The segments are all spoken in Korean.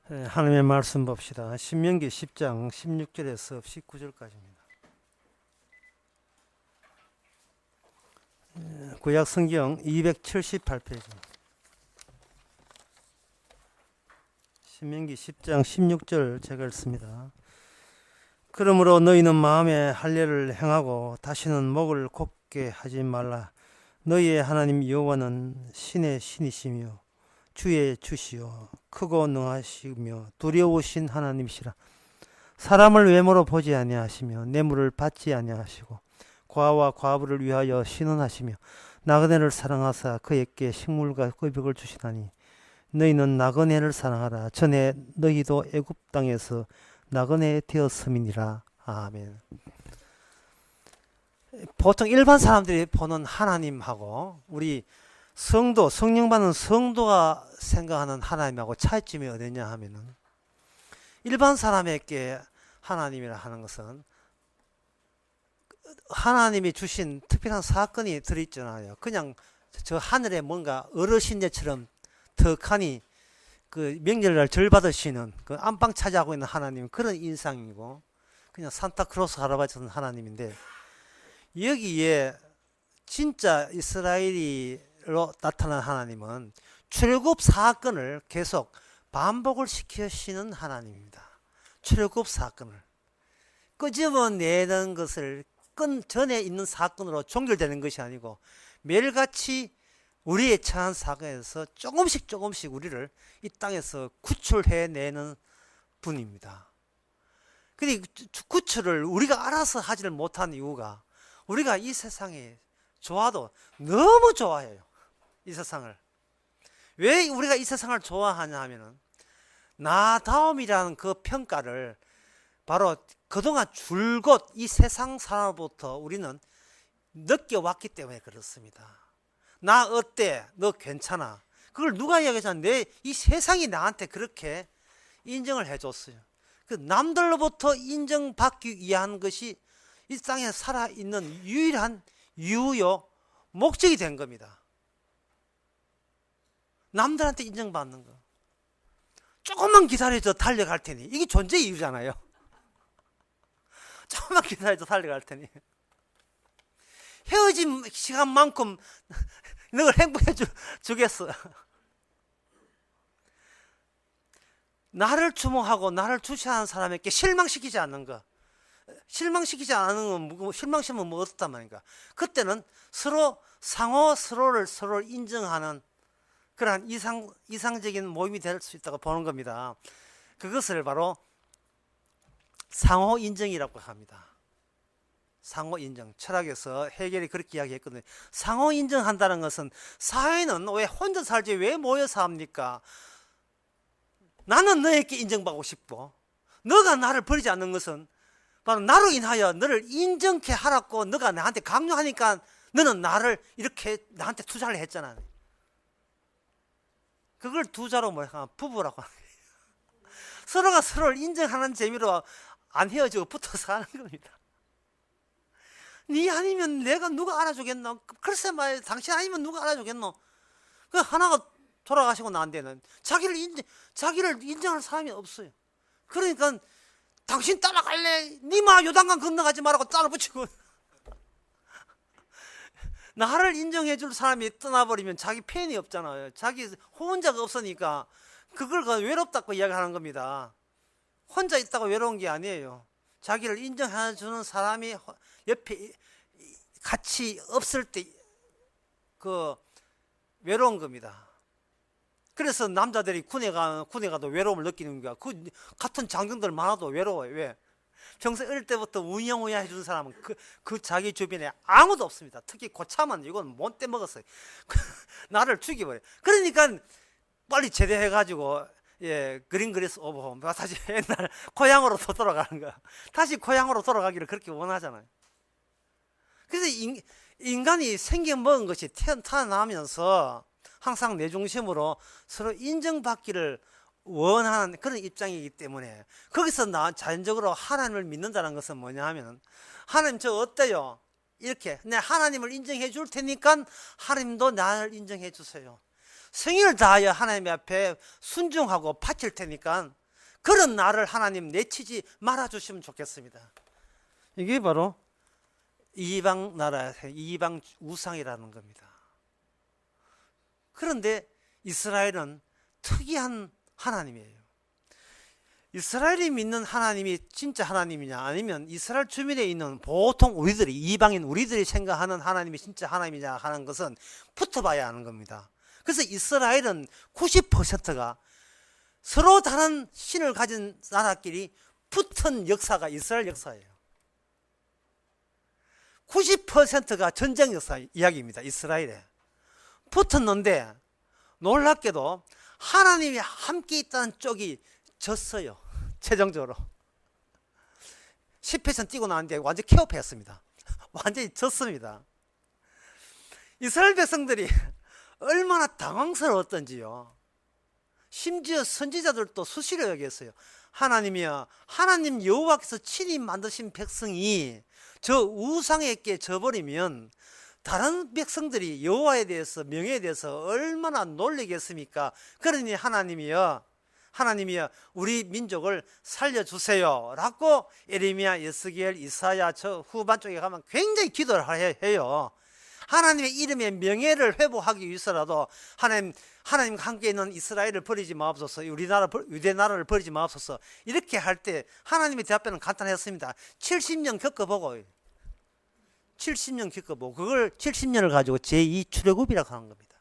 하나님의 말씀 봅시다. 신명기 10장 16절에서 19절까지입니다. 구약 성경 278페이지입니다. 신명기 10장 16절 제가 읽습니다. 그러므로 너희는 마음에 할례를 행하고 다시는 목을 곱게 하지 말라. 너희의 하나님 여호와는 신의 신이시며 주의 주시오 크고 능하시며 두려우신 하나님이시라. 사람을 외모로 보지 아니하시며 뇌물을 받지 아니하시고 과와 과부를 위하여 신원하시며 나그네를 사랑하사 그에게 식물과 끄벽을 주시나니 너희는 나그네를 사랑하라. 전에 너희도 애굽 땅에서 나그네 되었음이니라. 아멘. 보통 일반 사람들이 보는 하나님하고 우리 성도, 성령 받는 성도가 생각하는 하나님하고 차이점이 어디냐 하면은, 일반 사람에게 하나님이라 하는 것은 하나님이 주신 특별한 사건이 들어있잖아요. 그냥 저 하늘에 뭔가 어르신제처럼 턱하니 그 명절날 절 받으시는 그 안방 차지하고 있는 하나님, 그런 인상이고 그냥 산타크로스 할아버지 같은 하나님인데, 여기에 진짜 이스라엘로 나타난 하나님은 출애굽 사건을 계속 반복을 시키시는 하나님입니다. 출애굽 사건을 끄집어내는 것을 끈 전에 있는 사건으로 종결되는 것이 아니고 매일같이 우리의 처한 사건에서 조금씩 조금씩 우리를 이 땅에서 구출해내는 분입니다. 근데 구출을 우리가 알아서 하지를 못한 이유가, 우리가 이 세상에 좋아도 너무 좋아해요. 이 세상을. 왜 우리가 이 세상을 좋아하냐 하면은, 나다움이라는 그 평가를 바로 그동안 줄곧 이 세상 사람으로부터 우리는 느껴왔기 때문에 그렇습니다. 나 어때? 너 괜찮아? 그걸 누가 이야기하잖아. 이 세상이 나한테 그렇게 인정을 해줬어요. 그 남들로부터 인정받기 위한 것이 이 땅에 살아있는 유일한 이유요 목적이 된 겁니다. 남들한테 인정받는 거. 조금만 기다려줘 달려갈 테니. 이게 존재 이유잖아요. 조금만 기다려줘 달려갈 테니. 헤어진 시간만큼 너를 행복해 주겠어. 나를 주목하고 나를 주시하는 사람에게 실망시키지 않는 거. 실망시키지 않는 건, 실망시키면 뭐 어떻단 말인가. 그때는 서로 서로를 인정하는 그러한 이상적인 모임이 될 수 있다고 보는 겁니다. 그것을 바로 상호 인정이라고 합니다. 상호 인정. 철학에서 해결이 그렇게 이야기했거든요. 상호 인정한다는 것은, 사회는 왜 혼자 살지 왜 모여 삽니까? 나는 너에게 인정받고 싶고, 너가 나를 버리지 않는 것은 바로 나로 인하여 너를 인정케 하라고 너가 나한테 강요하니까 너는 나를 이렇게 나한테 투자를 했잖아. 그걸 투자로 뭐야? 부부라고 하는 거예요. 서로가 서로를 인정하는 재미로 안 헤어지고 붙어서 하는 겁니다. 네 아니면 내가 누가 알아주겠노? 글쎄 말이야, 당신 아니면 누가 알아주겠노? 그 하나가 돌아가시고 난 데는 자기를 인정할 사람이 없어요. 그러니까 당신 따라갈래? 니마 요단강 건너가지 말라고 따라 붙이고. 나를 인정해 줄 사람이 떠나버리면 자기 팬이 없잖아요. 자기 혼자가 없으니까 그걸 외롭다고 이야기하는 겁니다. 혼자 있다가 외로운 게 아니에요. 자기를 인정해 주는 사람이 옆에 같이 없을 때 그 외로운 겁니다. 그래서 남자들이 군에 가도 외로움을 느끼는 거야. 그 같은 장병들 많아도 외로워요. 왜? 평소에 어릴 때부터 우영우야 해주는 사람은 그 자기 주변에 아무도 없습니다. 특히 고참은 이건 못 떼먹었어요. 나를 죽여버려. 그러니까 빨리 제대해가지고, 예, 그린 그리스 오브 다시 옛날 고향으로 돌아가는 거야. 다시 고향으로 돌아가기를 그렇게 원하잖아요. 그래서 인간이 생겨먹은 것이 태어나면서 항상 내 중심으로 서로 인정받기를 원하는 그런 입장이기 때문에, 거기서 자연적으로 하나님을 믿는다는 것은 뭐냐 하면, 하나님 저 어때요? 이렇게 내 하나님을 인정해 줄 테니까 하나님도 나를 인정해 주세요. 성의를 다하여 하나님 앞에 순종하고 바칠 테니까 그런 나를 하나님 내치지 말아주시면 좋겠습니다. 이게 바로 이방 나라의 이방 우상이라는 겁니다. 그런데 이스라엘은 특이한 하나님이에요. 이스라엘이 믿는 하나님이 진짜 하나님이냐, 아니면 이스라엘 주민에 있는 보통 우리들이, 이방인 우리들이 생각하는 하나님이 진짜 하나님이냐 하는 것은 붙어봐야 하는 겁니다. 그래서 이스라엘은 90%가 서로 다른 신을 가진 나라끼리 붙은 역사가 이스라엘 역사예요. 90%가 전쟁 역사 이야기입니다. 이스라엘에 붙었는데 놀랍게도 하나님이 함께 있다는 쪽이 졌어요. 최종적으로 10회선 뛰고 나왔는데 완전히 케어패였습니다. 완전히 졌습니다. 이스라엘 백성들이 얼마나 당황스러웠던지요. 심지어 선지자들도 수시로 얘기했어요. 하나님이여, 하나님 여호와께서 친히 만드신 백성이 저 우상에게 져버리면 다른 백성들이 여호와에 대해서, 명예에 대해서 얼마나 놀리겠습니까? 그러니 하나님이여 우리 민족을 살려주세요 라고 예레미야, 에스겔, 이사야 저 후반 쪽에 가면 굉장히 기도를 해요. 하나님의 이름의 명예를 회복하기 위해서라도 하나님과 함께 있는 이스라엘을 버리지 마옵소서, 유대나라를 버리지 마옵소서. 이렇게 할 때 하나님의 대답변은 간단했습니다. 70년 겪어보고 그걸 70년을 가지고 제2 출애굽이라고 하는 겁니다.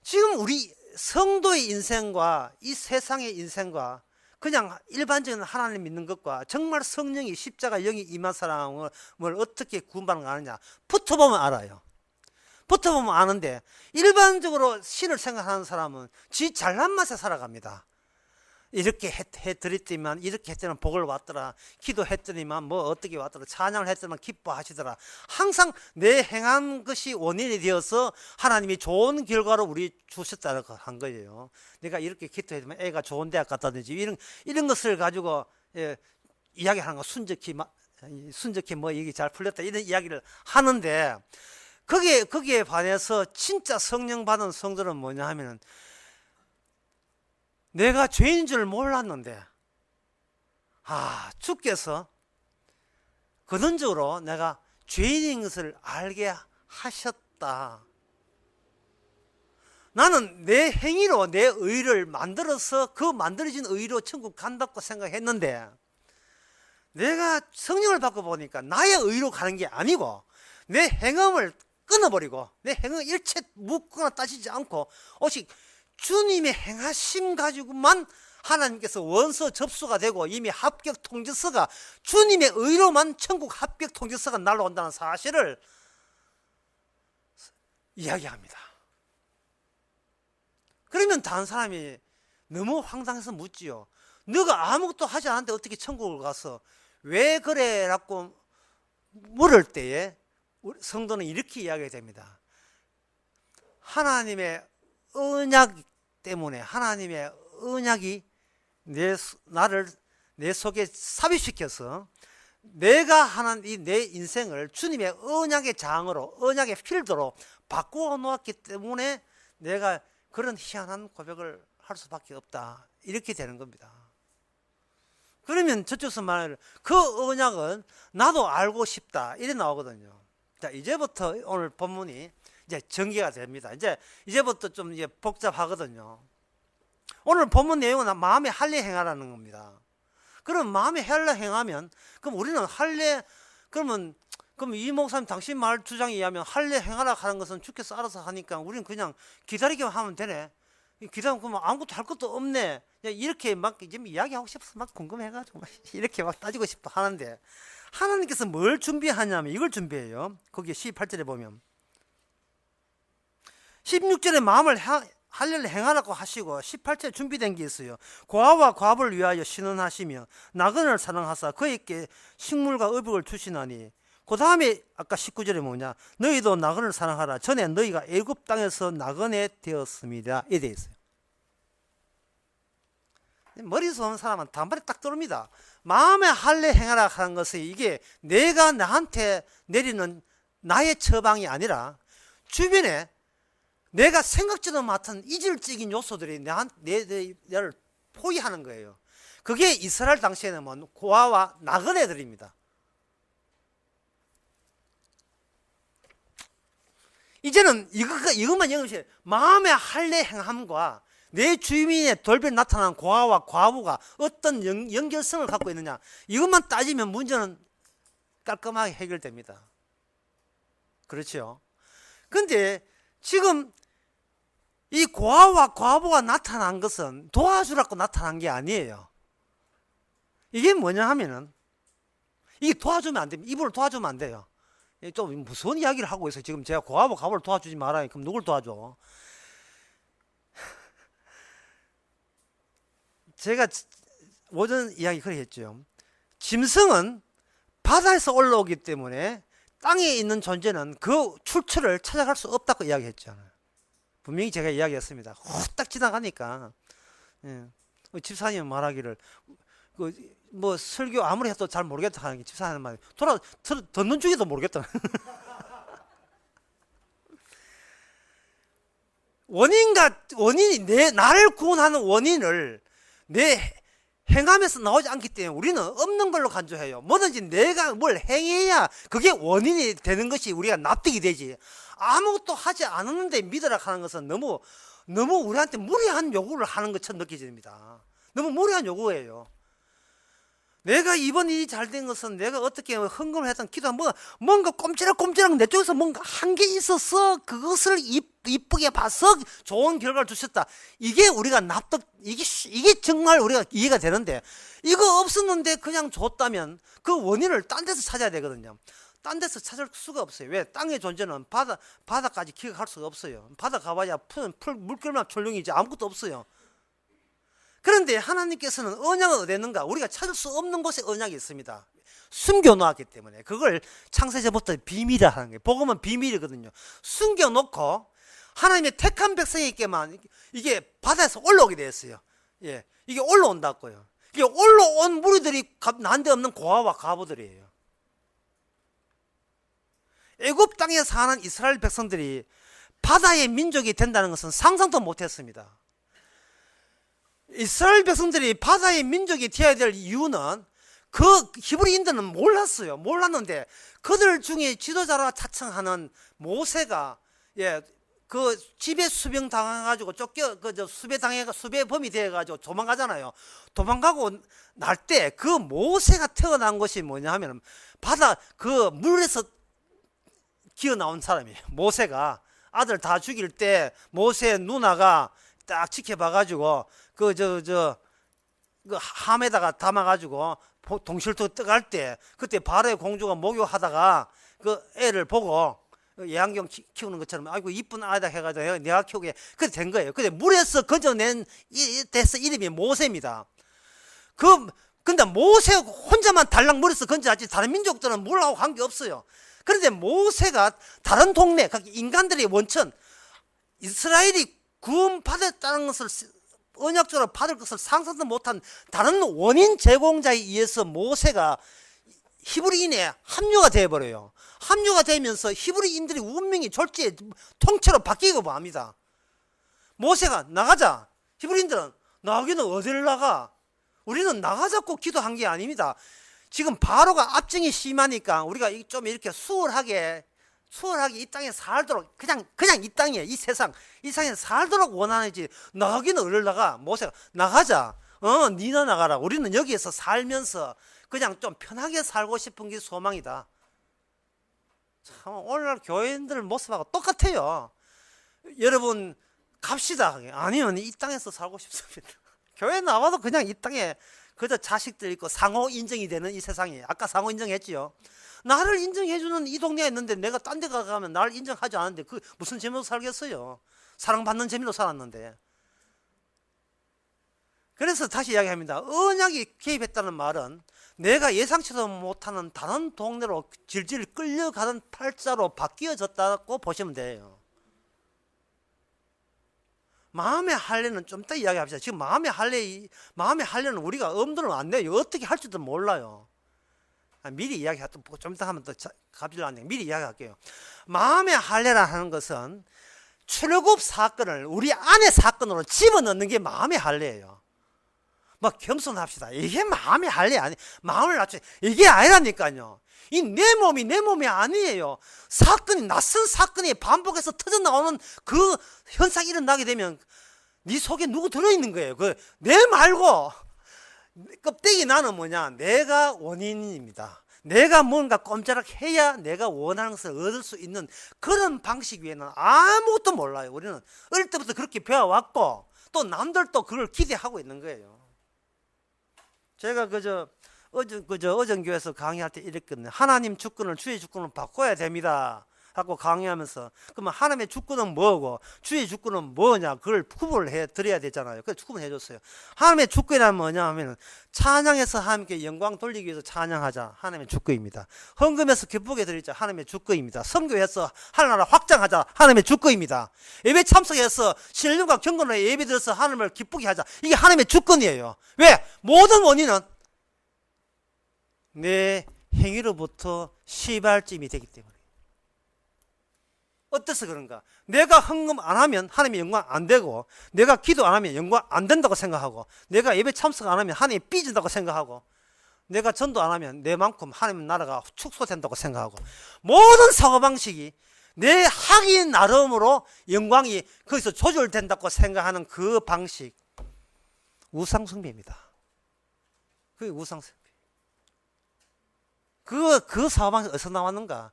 지금 우리 성도의 인생과 이 세상의 인생과 그냥 일반적인 하나님 믿는 것과 정말 성령이 십자가 영이 임한 사람을 어떻게 구분하느냐 붙어보면 알아요. 붙어보면 아는데 일반적으로 신을 생각하는 사람은 지 잘난 맛에 살아갑니다. 이렇게 해드렸더니만, 이렇게 했더니 복을 왔더라, 기도했더니만 뭐 어떻게 왔더라, 찬양을 했더니만 기뻐하시더라. 항상 내 행한 것이 원인이 되어서 하나님이 좋은 결과로 우리 주셨다고 한 거예요. 내가 이렇게 기도했으면 애가 좋은 대학 갔다든지 이런 것을 가지고 이야기하는 거, 순적히 뭐 얘기 잘 풀렸다 이런 이야기를 하는데, 거기에 반해서 진짜 성령 받은 성도는 뭐냐 하면은, 내가 죄인인 줄 몰랐는데 주께서 근원적으로 내가 죄인인 것을 알게 하셨다. 나는 내 행위로 내 의를 만들어서 그 만들어진 의로 천국 간다고 생각했는데, 내가 성령을 받고 보니까 나의 의로 가는 게 아니고 내 행함을 끊어버리고 내 행함을 일체 묻거나 따지지 않고 오직 주님의 행하심 가지고만 하나님께서 원서 접수가 되고 이미 합격 통지서가, 주님의 의로만 천국 합격 통지서가 날라온다는 사실을 이야기합니다. 그러면 다른 사람이 너무 황당해서 묻지요. 너가 아무것도 하지 않았는데 어떻게 천국을 가서 왜 그래? 라고 물을 때에 성도는 이렇게 이야기가 됩니다. 하나님의 언약 때문에, 하나님의 언약이 나를 내 속에 삽입시켜서 내가 하는 내 인생을 주님의 언약의 장으로, 언약의 필드로 바꾸어 놓았기 때문에 내가 그런 희한한 고백을 할 수밖에 없다. 이렇게 되는 겁니다. 그러면 저쪽에서 말하는 그 언약은 나도 알고 싶다. 이래 나오거든요. 자, 이제부터 오늘 본문이 이제 전개가 됩니다. 이제부터 좀 이제 복잡하거든요. 오늘 본문 내용은 마음의 할례 행하라는 겁니다. 그럼 마음의 할례 행하면, 그럼 우리는 그럼 이 목사님 당신 말 주장에 의하면 할례 행하라 하는 것은 주께서 알아서 하니까 우리는 그냥 기다리기만 하면 되네. 기다리면 아무것도 할 것도 없네. 이렇게 막 좀 이야기하고 싶어서 막 궁금해가지고 이렇게 막 따지고 싶어 하는데, 하나님께서 뭘 준비하냐면 이걸 준비해요. 거기 18절에 보면 16절에 마음을 할례를 행하라고 하시고 18절에 준비된 게 있어요. 고아와 과부를 위하여 신원하시며 나그네를 사랑하사 그에게 식물과 의복을 주시나니, 그 다음에 아까 19절에 뭐냐, 너희도 나그네를 사랑하라. 전에 너희가 애굽 땅에서 나그네 되었습니다. 이래 있어요. 머리에서 오는 사람은 단발에 딱 들어옵니다. 마음의 할례 행하라 하는 것은 이게 내가 나한테 내리는 나의 처방이 아니라 주변에 내가 생각지도 못한 이질적인 요소들이 내를 포위하는 거예요. 그게 이스라엘 당시에는 뭐 고아와 나그네들입니다. 이제는 이것만 연결시 마음의 할례 행함과 내 주민의 돌변에 나타난 고아와 과부가 어떤 연결성을 갖고 있느냐, 이것만 따지면 문제는 깔끔하게 해결됩니다. 그렇죠? 근데 지금 이 고아와 과부가 나타난 것은 도와주라고 나타난 게 아니에요. 이게 뭐냐 하면은, 이게 도와주면 안 됩니다. 이분을 도와주면 안 돼요. 좀 무서운 이야기를 하고 있어요. 지금 제가 고아와 과부를 도와주지 말아요. 그럼 누굴 도와줘? 제가 오전 이야기 그렇게 했죠. 짐승은 바다에서 올라오기 때문에 땅에 있는 존재는 그 출처를 찾아갈 수 없다고 이야기했잖아요. 분명히 제가 이야기했습니다. 후딱 지나가니까. 예. 집사님 말하기를 뭐 설교 아무리 해도 잘 모르겠다 하는 게 집사님 말이 듣는 중에도 모르겠다. 원인이 나를 구원하는 원인을 내 행함에서 나오지 않기 때문에 우리는 없는 걸로 간주해요. 뭐든지 내가 뭘 행해야 그게 원인이 되는 것이 우리가 납득이 되지. 아무것도 하지 않았는데 믿으라 하는 것은 너무 우리한테 무리한 요구를 하는 것처럼 느껴집니다. 너무 무리한 요구예요. 내가 이번 일이 잘 된 것은 내가 어떻게 헌금을 했던 기도한 뭔가 꼼지락꼼지락 내 쪽에서 뭔가 한 게 있어서 그것을 이쁘게 봐서 좋은 결과를 주셨다. 이게 우리가 이게 정말 우리가 이해가 되는데, 이거 없었는데 그냥 줬다면 그 원인을 딴 데서 찾아야 되거든요. 딴 데서 찾을 수가 없어요. 왜? 땅의 존재는 바다까지 기억할 수가 없어요. 바다 가봐야 물결만 출렁이지 아무것도 없어요. 그런데 하나님께서는 언약을 어디 있는가? 우리가 찾을 수 없는 곳에 언약이 있습니다. 숨겨놓았기 때문에 그걸 창세전부터 비밀이라 하는 거예요. 복음은 비밀이거든요. 숨겨놓고 하나님의 택한 백성에게만 이게 바다에서 올라오게 되었어요. 예, 이게 올라온다고요. 이게 올라온 무리들이 난데없는 고아와 과부들이에요. 애굽 땅에 사는 이스라엘 백성들이 바다의 민족이 된다는 것은 상상도 못했습니다. 이스라엘 백성들이 바다의 민족이 되어야 될 이유는 그 히브리인들은 몰랐어요. 몰랐는데 그들 중에 지도자라 자청하는 모세가 그 집에 수병 당해가지고 수배범이 되어가지고 도망가잖아요. 도망가고 날 때 그 모세가 태어난 것이 뭐냐 하면 바다 그 물에서 기어 나온 사람이에요. 모세가 아들 다 죽일 때 모세 누나가 딱 지켜봐가지고 그 함에다가 담아가지고 동실도 떠갈 때 그때 바로의 공주가 목욕하다가 그 애를 보고 애완경 키우는 것처럼 아이고 이쁜 아이다 해가지고 내가 키우게 그렇게 된 거예요. 근데 물에서 건져낸 데서 이름이 모세입니다. 근데 모세 혼자만 달랑 물에서 건져야지 다른 민족들은 물하고 관계 없어요. 그런데 모세가 다른 동네 인간들의 원천 이스라엘이 구원 받았다는 것을 언약적으로 받을 것을 상상도 못한 다른 원인 제공자에 의해서 모세가 히브리인에 합류가 되어버려요. 합류가 되면서 히브리인들의 운명이 졸지에 통째로 바뀌고 맙니다. 모세가 나가자. 히브리인들은 나가기는 어디를 나가? 우리는 나가자고 기도한 게 아닙니다. 지금 바로가 압증이 심하니까 우리가 좀 이렇게 수월하게 이 땅에 살도록 그냥 이 땅에 이 세상에 살도록 원하는지 나가기는 어딜 나가? 모세가 나가자. 니나 나가라. 우리는 여기에서 살면서 그냥 좀 편하게 살고 싶은 게 소망이다. 참 오늘날 교회인들 모습하고 똑같아요. 여러분 갑시다. 아니면 이 땅에서 살고 싶습니다. 교회 나와도 그냥 이 땅에 그저 자식들 있고 상호 인정이 되는 이 세상이에요. 아까 상호 인정했지요. 나를 인정해주는 이 동네에 있는데 내가 딴 데 가면 나를 인정하지 않는데 그 무슨 재미로 살겠어요. 사랑받는 재미로 살았는데. 그래서 다시 이야기합니다. 언약이 개입했다는 말은 내가 예상치도 못하는 다른 동네로 질질 끌려가는 팔자로 바뀌어졌다고 보시면 돼요. 마음의 할례는 좀 이따 이야기합시다. 지금 마음의 할례는 우리가 엄두를 안 내요. 어떻게 할지도 몰라요. 미리 이야기할게요. 좀 이따 하면 또 갑질 안 돼. 미리 이야기할게요. 마음의 할례라 하는 것은 출애굽 사건을 우리 안의 사건으로 집어넣는 게 마음의 할례예요. 막 겸손합시다. 이게 마음의 할례 아니, 마음을 낮춰. 이게 아니라니까요. 이 내 몸이 아니에요. 사건이, 낯선 사건이 반복해서 터져 나오는 그 현상이 일어나게 되면 네 속에 누구 들어있는 거예요. 내 말고 껍데기 나는 뭐냐? 내가 원인입니다. 내가 뭔가 꼼짝을 해야 내가 원하는 것을 얻을 수 있는 그런 방식 외에는 아무것도 몰라요. 우리는 어릴 때부터 그렇게 배워왔고 또 남들도 그걸 기대하고 있는 거예요. 제가 어전교회에서 강의할 때 이랬거든요. 하나님 주권을, 주의 주권을 바꿔야 됩니다 하고 강의하면서, 그러면 하나님의 주권은 뭐고 주의 주권은 뭐냐, 그걸 구분을 해 드려야 되잖아요. 그래서 구분해 줬어요. 하나님의 주권이란 뭐냐 하면 찬양해서 하나님께 영광 돌리기 위해서 찬양하자, 하나님의 주권입니다. 헌금해서 기쁘게 드리자, 하나님의 주권입니다. 선교해서 하나님 확장하자, 하나님의 주권입니다. 예배 참석해서 신령과 경건으로 예배 드려서 하나님을 기쁘게 하자, 이게 하나님의 주권이에요. 왜? 모든 원인은 내 행위로부터 시발점이 되기 때문에. 어때서 그런가? 내가 헌금 안 하면 하나님의 영광 안 되고, 내가 기도 안 하면 영광 안 된다고 생각하고, 내가 예배 참석 안 하면 하나님이 삐진다고 생각하고, 내가 전도 안 하면 내만큼 하나님 나라가 축소된다고 생각하고, 모든 사고방식이 내 하기 나름으로 영광이 거기서 조절된다고 생각하는 그 방식, 우상숭배입니다. 그게 우상숭배. 그 사고방식이 어디서 나왔는가?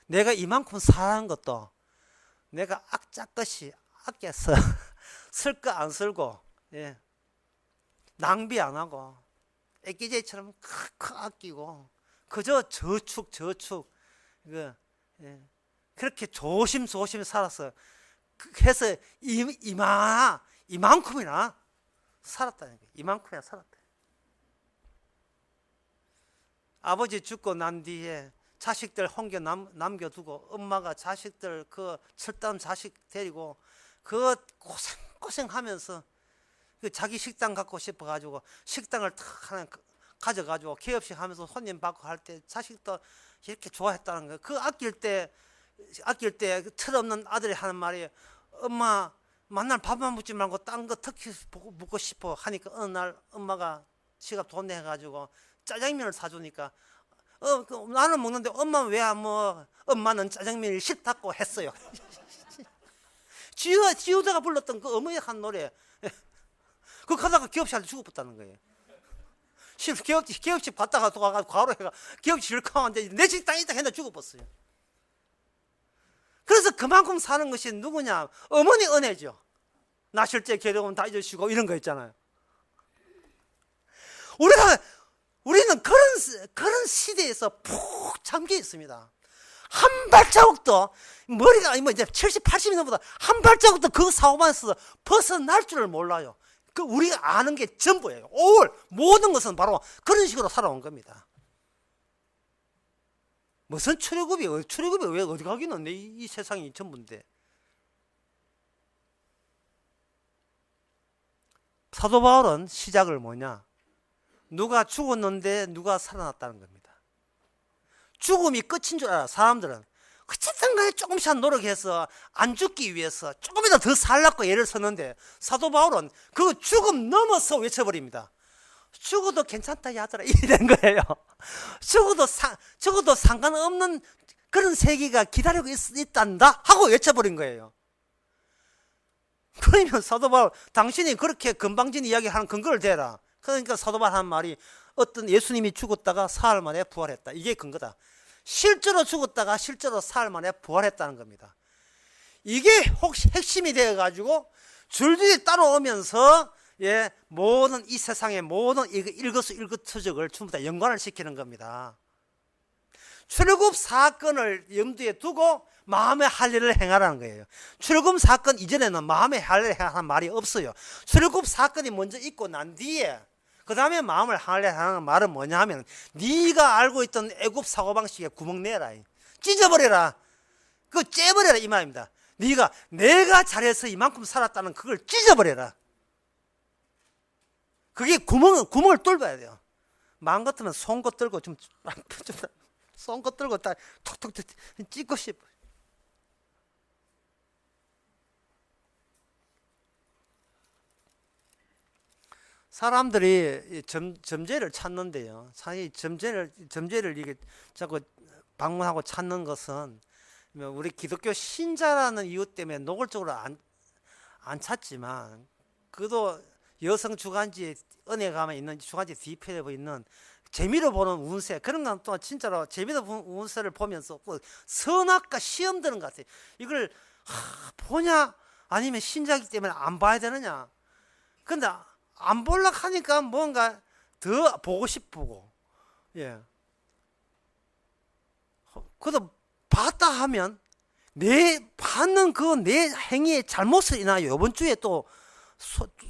내가 이만큼 사는 것도 내가 악착같이 아껴서 쓸 거 안 쓸고, 예, 낭비 안 하고 애기제이처럼 크크 아끼고 그저 저축 이거, 예, 그렇게 조심조심 살았어. 해서 이만큼이나 살았다는 거예요. 이만큼이나 살았다. 아버지 죽고 난 뒤에 자식들 혼겨 남겨두고, 엄마가 자식들 그 철다운 자식 데리고 그 고생하면서 그 자기 식당 갖고 싶어가지고 식당을 탁 하나 가져가지고 개업식 하면서 손님 받고 할 때 자식도 이렇게 좋아했다는 거예요. 그 아낄 때 틀없는 아들이 하는 말이, 엄마 만날 밥만 묻지 말고 딴 거 특히 묻고 싶어 하니까, 어느 날 엄마가 지갑 돈 내가지고 짜장면을 사주니까, 나는 먹는데 엄마는 왜 안 먹어? 엄마는 짜장면이 싫다고 했어요. 지우다가 불렀던 그 어머니한 노래, 그거 가다가 기업식 할 때 죽어버렸다는 거예요. 기업식 갔다가 돌아가서 과로해가 기업식 실컷한데 내 식당에 있다 했는데 죽어버렸어요. 그래서 그만큼 사는 것이 누구냐? 어머니 은혜죠. 나 실제 괴로움 다 잊으시고 이런 거 있잖아요. 우리는 그런 시대에서 푹 잠겨 있습니다. 한 발자국도, 머리가 이제 70, 80이 넘보다 한 발자국도 그 사고방에서 벗어날 줄을 몰라요. 우리가 아는 게 전부예요. 모든 것은 바로 그런 식으로 살아온 겁니다. 무슨 출애굽이 왜 어디 가기는, 이 세상이 전부인데. 사도 바울은 시작을 뭐냐? 누가 죽었는데 누가 살아났다는 겁니다. 죽음이 끝인 줄 알아, 사람들은. 어쨌든 간에 조금씩 노력해서 안 죽기 위해서 조금이라도 더 살라고 애를 썼는데, 사도 바울은 그 죽음 넘어서 외쳐버립니다. 죽어도 괜찮다 야들아, 이런 거예요. 죽어도 상관없는 그런 세계가 기다리고 있단다 하고 외쳐버린 거예요. 그러면 사도 바울, 당신이 그렇게 건방진 이야기하는 근거를 대라. 그러니까 사도 바울 하는 말이, 어떤 예수님이 죽었다가 사흘 만에 부활했다, 이게 근거다. 실제로 죽었다가 실제로 사흘 만에 부활했다는 겁니다. 이게 혹시 핵심이 되어가지고 줄줄이 따라오면서, 예, 모든 이 세상의 모든 일거수일투족을 전부 다 연관을 시키는 겁니다. 출애굽 사건을 염두에 두고 마음의 할례를 행하라는 거예요. 출애굽 사건 이전에는 마음의 할례를 행하라는 말이 없어요. 출애굽 사건이 먼저 있고 난 뒤에 그 다음에 마음을 할례하는 말은 뭐냐 하면, 네가 알고 있던 애굽 사고방식에 구멍 내라, 찢어버려라, 그거 째버려라, 이 말입니다. 내가 잘해서 이만큼 살았다는 그걸 찢어버려라. 그게 구멍을 뚫어야 돼요. 마음 같으면 송곳 들고 좀 송곳 들고 딱 톡톡 찍고 싶어. 사람들이 점재를 찾는데요. 사실 점재를 이게 자꾸 방문하고 찾는 것은 우리 기독교 신자라는 이유 때문에 노골적으로 안 찾지만, 그도 여성 주간지 은혜 가면 있는 주간지 뒤편에 있는 재미로 보는 운세, 그런 건 또 진짜로 재미로 보는 운세를 보면서 선악과 시험 드는 것 같아요. 이걸 보냐 아니면 신자이기 때문에 안 봐야 되느냐. 근데 안 보려고 하니까 뭔가 더 보고 싶고, 예. 그래도 봤다 하면 내 받는 그 내 행위의 잘못을 인하여 이번 주에 또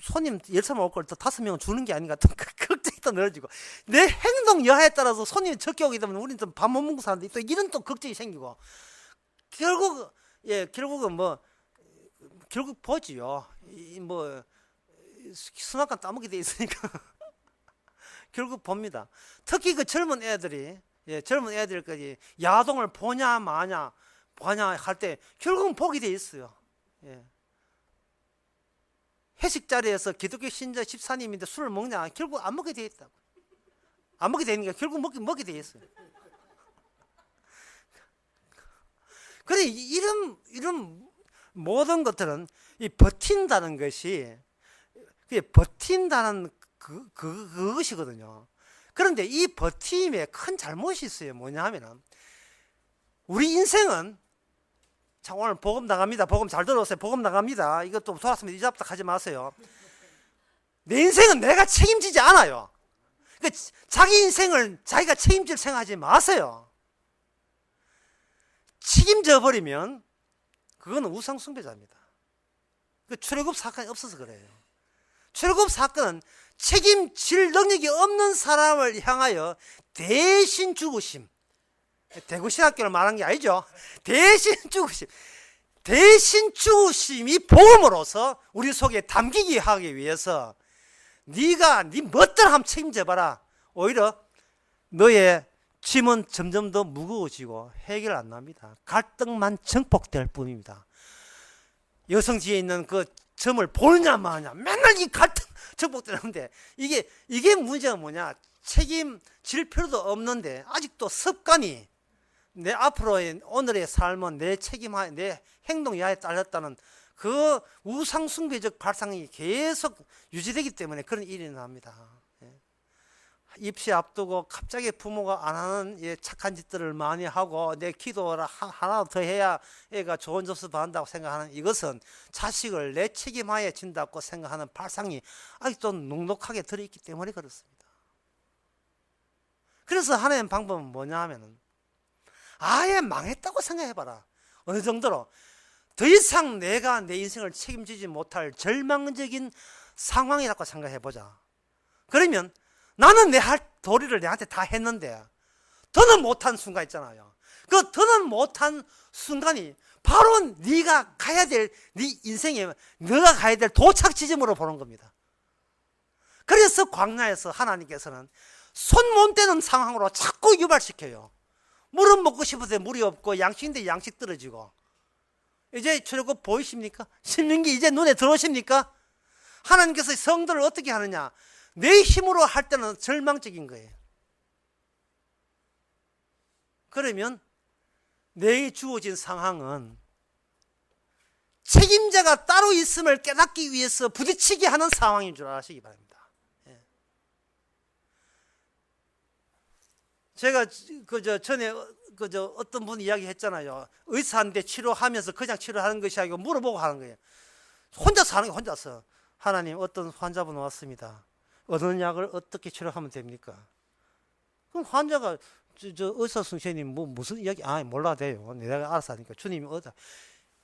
손님 10사람 올 걸 또 5명은 주는 게 아닌가, 또 걱정이 또 늘어지고, 내 행동 여하에 따라서 손님이 적게 오게 되면 우리는 또 밥 못 먹고 사는데 또 이런 또 걱정이 생기고, 결국 보지요. 수납관 따먹게 돼 있으니까 결국 봅니다. 특히 그 젊은 애들까지 야동을 보냐 마냐 할 때 결국은 보게 돼 있어요. 예. 회식 자리에서 기독교 신자 집사님인데 술을 먹냐, 결국 안 먹게 돼 있다고. 안 먹게 되니까 결국 먹게 돼 있어요. 그래, 이런 모든 것들은 이 버틴다는 것이, 버틴다는 그것이거든요. 그런데 이 버팀에 큰 잘못이 있어요. 뭐냐 하면은, 우리 인생은, 자, 오늘 복음 나갑니다. 복음 잘 들어오세요. 복음 나갑니다. 이것도 돌았으면 이잡다 하지 마세요. 내 인생은 내가 책임지지 않아요. 그러니까 자기 인생을 자기가 책임질 생각하지 마세요. 책임져 버리면 그거는 우상숭배자입니다. 그 출애굽 사건이 없어서 그래요. 출애굽 사건은 책임질 능력이 없는 사람을 향하여 대신 죽으심, 대구신학교를 말한 게 아니죠. 대신 죽으심이 복음으로서 우리 속에 담기게 하기 위해서, 네가 네 멋대로 한번 책임져봐라. 오히려 너의 짐은 점점 더 무거워지고 해결 안 납니다. 갈등만 증폭될 뿐입니다. 여성지에 있는 그 점을 보느냐 마냐 맨날 이 갈등 증폭되는데, 이게 문제가 뭐냐, 책임질 필요도 없는데 아직도 습관이 내 앞으로의 오늘의 삶은 내 책임하에, 내 행동 야에 딸렸다는 그 우상숭배적 발상이 계속 유지되기 때문에 그런 일이 납니다. 입시 앞두고 갑자기 부모가 안 하는 착한 짓들을 많이 하고, 내 기도를 하나 더 해야 애가 좋은 점수 받는다고 생각하는 이것은 자식을 내 책임하에 진다고 생각하는 발상이 아직도 넉넉하게 들어있기 때문에 그렇습니다. 그래서 하나님 방법은 뭐냐 하면은, 아예 망했다고 생각해봐라. 어느 정도로 더 이상 내가 내 인생을 책임지지 못할 절망적인 상황이라고 생각해보자. 그러면 나는 내 할 도리를 내한테 다 했는데 더는 못한 순간 있잖아요. 그 더는 못한 순간이 바로 네가 가야 될, 네 인생에 네가 가야 될 도착 지점으로 보는 겁니다. 그래서 광야에서 하나님께서는 손 못 대는 상황으로 자꾸 유발시켜요. 물은 먹고 싶은데 물이 없고, 양식인데 양식 떨어지고. 이제 출애굽 보이십니까? 신명기 이제 눈에 들어오십니까? 하나님께서 성도를 어떻게 하느냐, 내 힘으로 할 때는 절망적인 거예요. 그러면 내게 주어진 상황은 책임자가 따로 있음을 깨닫기 위해서 부딪히게 하는 상황인 줄 아시기 바랍니다. 제가 전에 어떤 분이 이야기했잖아요. 의사한테 치료하면서 그냥 치료하는 것이 아니고 물어보고 하는 거예요. 혼자서 하는 게 혼자서. 하나님, 어떤 환자분 왔습니다. 어느 약을 어떻게 치료하면 됩니까? 그럼 환자가 의사 선생님 무슨 이야기? 몰라 돼요. 내가 알아서 하니까. 주님이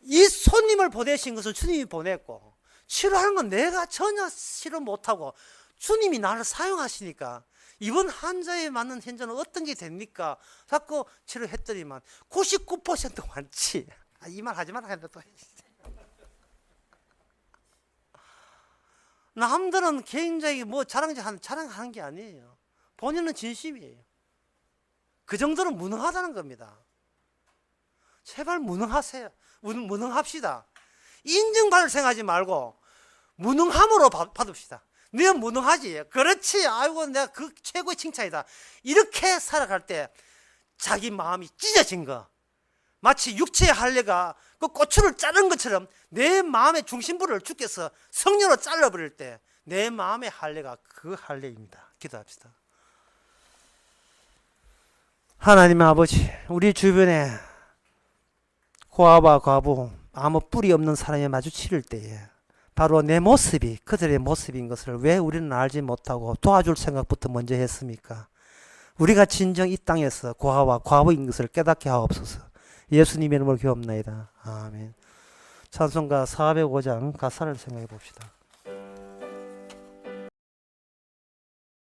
이 손님을 보내신 것은 주님이 보냈고, 치료하는 건 내가 전혀 치료 못하고 주님이 나를 사용하시니까 이번 환자에 맞는 현저는 어떤 게 됩니까? 자꾸 치료했더니만 99% 완치. 이 말 하지 마라 했는데 또. 남들은 굉장히 자랑하는 게 아니에요. 본인은 진심이에요. 그 정도로 무능하다는 겁니다. 제발 무능하세요. 무능합시다. 인정받을 생각하지 말고 무능함으로 받읍시다. 내가 무능하지. 그렇지. 아이고 내가 그 최고의 칭찬이다. 이렇게 살아갈 때 자기 마음이 찢어진 거, 마치 육체의 할례가 그 고추를 자른 것처럼 내 마음의 중심부를 주께서 성령으로 잘라버릴 때 내 마음의 할례가 그 할례입니다. 기도합시다. 하나님 아버지, 우리 주변에 고아와 과부, 아무 뿌리 없는 사람이 마주칠 때에 바로 내 모습이 그들의 모습인 것을 왜 우리는 알지 못하고 도와줄 생각부터 먼저 했습니까? 우리가 진정 이 땅에서 고아와 과부인 것을 깨닫게 하옵소서. 예수님의 이름으로 기도합나이다. 아멘. 찬송가 405장 가사를 생각해 봅시다.